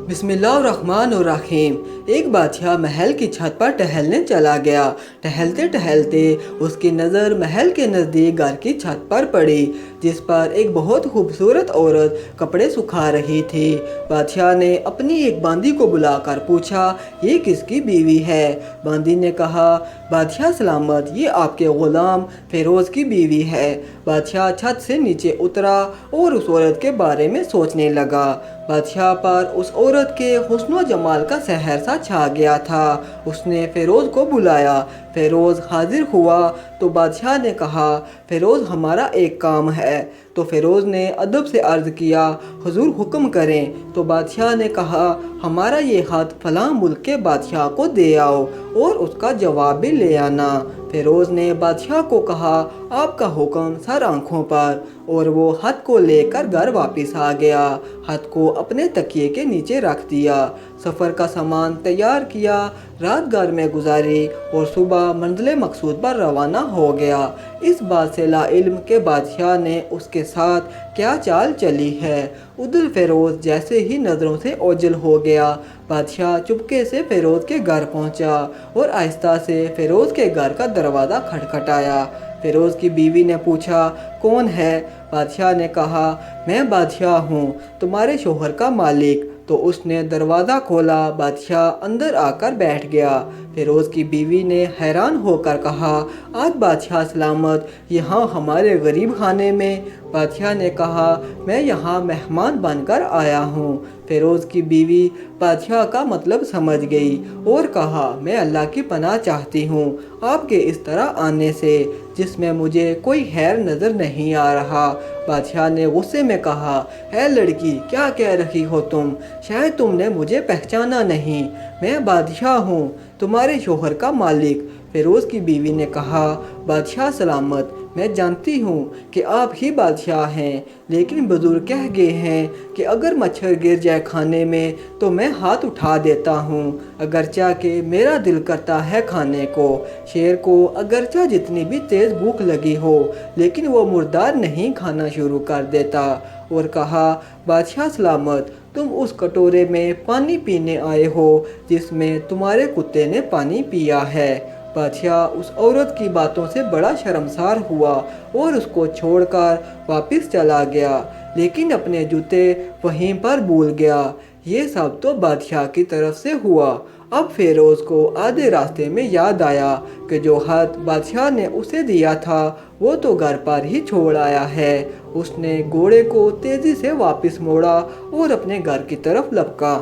बिस्मिल्लाहिर्रहमानिर्रहीम। एक बादशाह महल की छत पर टहलने चला गया। टहलते टहलते उसकी नज़र महल के नज़दीक घर की छत पर पड़ी, जिस पर एक बहुत खूबसूरत औरत कपड़े सुखा रही थी। बादशाह ने अपनी एक बांदी को बुलाकर पूछा, ये किसकी बीवी है? बांदी ने कहा, बादशाह सलामत, ये आपके ग़ुलाम फ़िरोज़ की बीवी है। बादशाह छत से नीचे उतरा और उस औरत के बारे में सोचने लगा। बादशाह पर उस औरत के हुस्न जमाल का सहर सा छा गया था। उसने फ़िरोज़ को बुलाया। फ़िरोज़ हाजिर हुआ तो बादशाह ने कहा, फ़िरोज़, हमारा एक काम है। तो फ़िरोज़ ने अदब से अर्ज़ किया, हुज़ूर हुक्म करें। तो बादशाह ने कहा, हमारा ये ख़त फ़लाँ मुल्क के बादशाह को दे आओ और उसका जवाब भी ले आना। फ़िरोज़ ने बादशाह को कहा, आपका हुक्म सर आँखों पर, और वो खत को लेकर घर वापस आ गया। खत को अपने तकिए के नीचे रख दिया। सफ़र का सामान तैयार किया, रात घर में गुजारी और सुबह मंजिल मकसूद पर रवाना हो गया। इस बात से लाइल्म के बादशाह ने उसके साथ क्या चाल चली है। उधर फ़िरोज़ जैसे ही नज़रों से ओझल हो गया, बादशाह चुपके से फ़िरोज़ के घर पहुंचा और आहिस्ता से फ़िरोज़ के घर का दरवाज़ा खटखटाया। फ़िरोज़ की बीवी ने पूछा, कौन है? बादशाह ने कहा, मैं बादशाह हूँ, तुम्हारे शोहर का मालिक। तो उसने दरवाज़ा खोला। बादशाह अंदर आकर बैठ गया। फ़िरोज़ की बीवी ने हैरान होकर कहा, आज बादशाह सलामत यहाँ हमारे गरीब खाने में? बादशाह ने कहा, मैं यहाँ मेहमान बनकर आया हूँ। फ़िरोज़ की बीवी बादशाह का मतलब समझ गई और कहा, मैं अल्लाह की पनाह चाहती हूँ आपके इस तरह आने से, जिसमें मुझे कोई खैर नज़र नहीं आ रहा। बादशाह ने गुस्से में कहा, है लड़की, क्या कह रही हो तुम? शायद तुमने मुझे पहचाना नहीं। मैं बादशाह हूँ, तुम्हारे शोहर का मालिक। फ़िरोज़ की बीवी ने कहा, बादशाह सलामत, मैं जानती हूँ कि आप ही बादशाह हैं, लेकिन बुजुर्ग कह गए हैं कि अगर मच्छर गिर जाए खाने में तो मैं हाथ उठा देता हूँ, अगरचा कि मेरा दिल करता है खाने को। शेर को अगरचा जितनी भी तेज़ भूख लगी हो, लेकिन वो मुर्दार नहीं खाना शुरू कर देता। और कहा, बादशाह सलामत, तुम उस कटोरे में पानी पीने आए हो जिसमें तुम्हारे कुत्ते ने पानी पिया है। बादशाह उस औरत की बातों से बड़ा शर्मसार हुआ और उसको छोड़कर वापस चला गया, लेकिन अपने जूते वहीं पर भूल गया। ये सब तो बादशाह की तरफ से हुआ। अब फ़िरोज़ को आधे रास्ते में याद आया कि जो खत बादशाह ने उसे दिया था वो तो घर पर ही छोड़ आया है। उसने घोड़े को तेज़ी से वापस मोड़ा और अपने घर की तरफ लपका।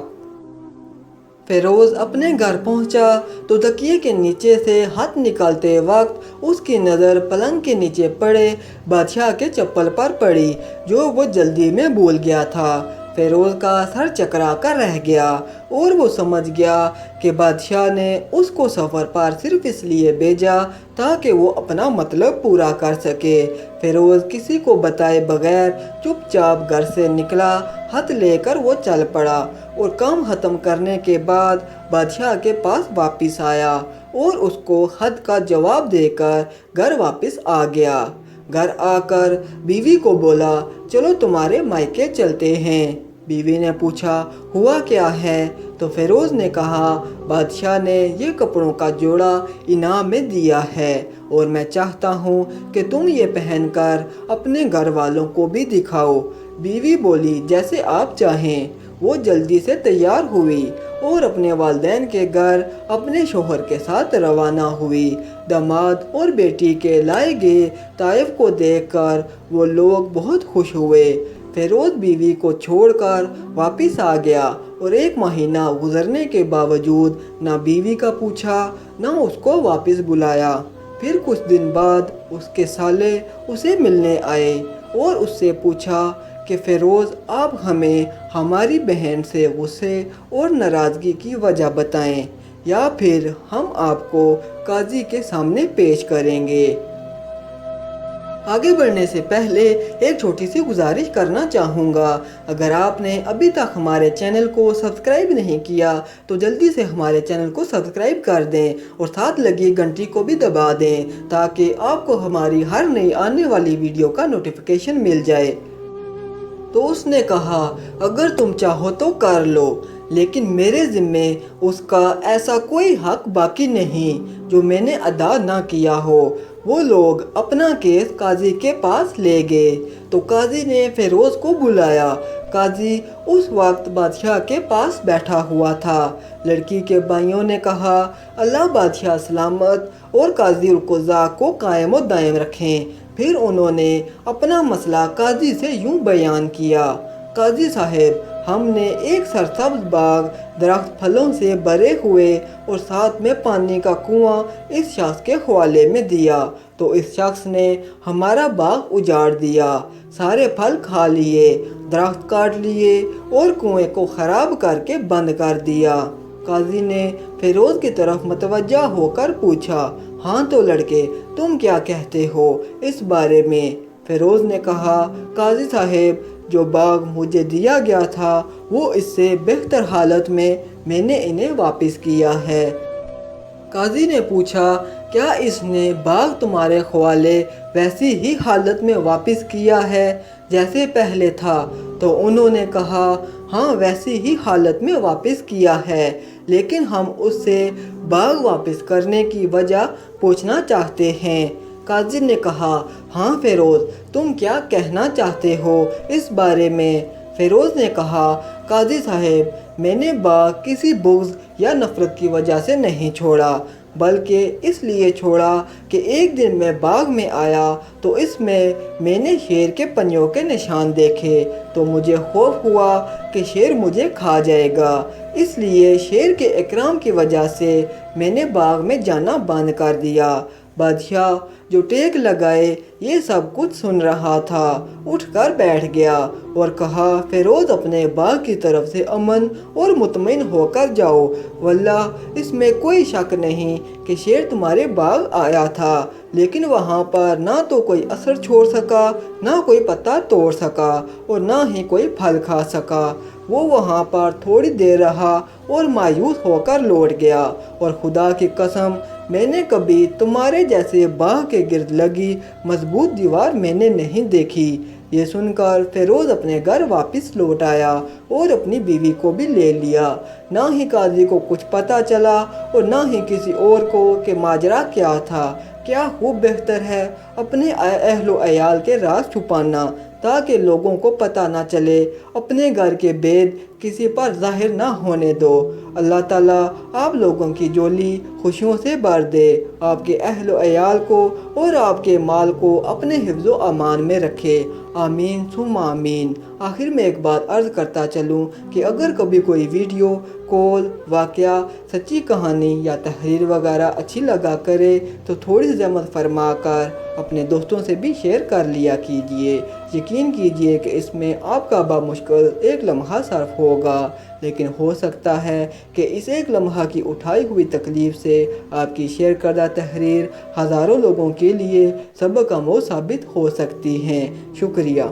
फ़िरोज़ अपने घर पहुंचा तो तकिए के नीचे से हाथ निकालते वक्त उसकी नज़र पलंग के नीचे पड़े बादशाह के चप्पल पर पड़ी, जो वो जल्दी में भूल गया था। फ़िरोज़ का सर चकरा कर रह गया और वो समझ गया कि बादशाह ने उसको सफ़र पर सिर्फ इसलिए भेजा ताकि वो अपना मतलब पूरा कर सके। फ़िरोज़ किसी को बताए बगैर चुपचाप घर से निकला। हाथ लेकर वो चल पड़ा और काम ख़त्म करने के बाद बादशाह के पास वापस आया और उसको खत का जवाब देकर घर वापस आ गया। घर आकर बीवी को बोला, चलो तुम्हारे मायके चलते हैं। बीवी ने पूछा, हुआ क्या है? तो फ़िरोज़ ने कहा, बादशाह ने ये कपड़ों का जोड़ा इनाम में दिया है और मैं चाहता हूँ कि तुम ये पहनकर अपने घर वालों को भी दिखाओ। बीवी बोली, जैसे आप चाहें। वो जल्दी से तैयार हुई और अपने वालिदैन के घर अपने शोहर के साथ रवाना हुई। दामाद और बेटी के लाए गए ताइफ को देखकर वो लोग बहुत खुश हुए। फ़िरोज़ बीवी को छोड़कर वापस आ गया और एक महीना गुजरने के बावजूद ना बीवी का पूछा ना उसको वापस बुलाया। फिर कुछ दिन बाद उसके साले उसे मिलने आए और उससे पूछा कि फ़िरोज़, आप हमें हमारी बहन से गुस्से और नाराज़गी की वजह बताएं, या फिर हम आपको काजी के सामने पेश करेंगे। आगे बढ़ने से पहले एक छोटी सी गुजारिश करना चाहूँगा, अगर आपने अभी तक हमारे चैनल को सब्सक्राइब नहीं किया तो जल्दी से हमारे चैनल को सब्सक्राइब कर दें और साथ लगी घंटी को भी दबा दें ताकि आपको हमारी हर नई आने वाली वीडियो का नोटिफिकेशन मिल जाए। तो उसने कहा, अगर तुम चाहो तो कर लो, लेकिन मेरे ज़िम्मे उसका ऐसा कोई हक बाकी नहीं जो मैंने अदा ना किया हो। वो लोग अपना केस काजी के पास ले गए तो काजी ने फ़िरोज़ को बुलाया। काजी उस वक्त बादशाह के पास बैठा हुआ था। लड़की के भाइयों ने कहा, अल्लाह बादशाह सलामत और काजी उल-कुज़ा को कायम व दायम रखें। फिर उन्होंने अपना मसला काजी से यूं बयान किया, काजी साहब, हमने एक सरसब्ज बाग, दरख्त फलों से भरे हुए और साथ में पानी का कुआं इस शख्स के हवाले में दिया, तो इस शख्स ने हमारा बाग उजाड़ दिया, सारे फल खा लिए, दरख्त काट लिए और कुएं को ख़राब करके बंद कर दिया। काजी ने फ़िरोज़ की तरफ मतवज्जा होकर पूछा, हाँ तो लड़के, तुम क्या कहते हो इस बारे में? फ़िरोज़ ने कहा, काजी साहब, जो बाग मुझे दिया गया था वो इससे बेहतर हालत में मैंने इन्हें वापस किया है। काजी ने पूछा, क्या इसने बाग तुम्हारे हवाले वैसी ही हालत में वापस किया है जैसे पहले था? तो उन्होंने कहा, हाँ वैसी ही हालत में वापस किया है, लेकिन हम उससे बाग वापस करने की वजह पूछना चाहते हैं। काजी ने कहा, हाँ फ़िरोज़, तुम क्या कहना चाहते हो इस बारे में? फ़िरोज़ ने कहा, काजी साहब, मैंने बाग किसी बुग़्ज़ या नफ़रत की वजह से नहीं छोड़ा, बल्कि इसलिए छोड़ा कि एक दिन मैं बाग में आया तो इसमें मैंने शेर के पंजों के निशान देखे, तो मुझे खौफ हुआ कि शेर मुझे खा जाएगा। इसलिए शेर के इकराम की वजह से मैंने बाग में जाना बंद कर दिया। बादशाह जो टेक लगाए ये सब कुछ सुन रहा था, उठकर बैठ गया और कहा, फ़िरोज़, अपने बाग की तरफ से अमन और मुतमईन होकर जाओ, वल्लाह इसमें कोई शक नहीं कि शेर तुम्हारे बाग आया था, लेकिन वहाँ पर ना तो कोई असर छोड़ सका, ना कोई पत्ता तोड़ सका और ना ही कोई फल खा सका। वो वहाँ पर थोड़ी देर रहा और मायूस होकर लौट गया, और खुदा की कसम, मैंने कभी तुम्हारे जैसे बाग के गिर्द लगी मजबूत दीवार मैंने नहीं देखी। ये सुनकर फ़िरोज़ अपने घर वापस लौट आया और अपनी बीवी को भी ले लिया। ना ही काजी को कुछ पता चला और ना ही किसी और को कि माजरा क्या था। क्या खूब बेहतर है अपने अहलो अयाल के राज छुपाना, ताकि लोगों को पता ना चले, अपने घर के भेद किसी पर ज़ाहिर ना होने दो। अल्लाह ताला आप लोगों की झोली खुशियों से भर दे, आपके अहलो अयाल को और आपके माल को अपने हिफ्ज़ो अमान में रखे। आमीन सुम्मा आमीन। आखिर में एक बात अर्ज़ करता चलूँ कि अगर कभी कोई वीडियो, कॉल, वाक़या, सच्ची कहानी या तहरीर वगैरह अच्छी लगा करे तो थोड़ी सी ज़हमत फरमा कर अपने दोस्तों से भी शेयर कर लिया कीजिए। यकीन कीजिए कि इसमें आपका बामुश्किल एक लम्हा सर्फ होगा, लेकिन हो सकता है कि इस एक लम्हा की उठाई हुई तकलीफ़ से आपकी शेयर करदा तहरीर हज़ारों लोगों के लिए सबक आमोज़ साबित हो सकती हैं। शुक्रिया।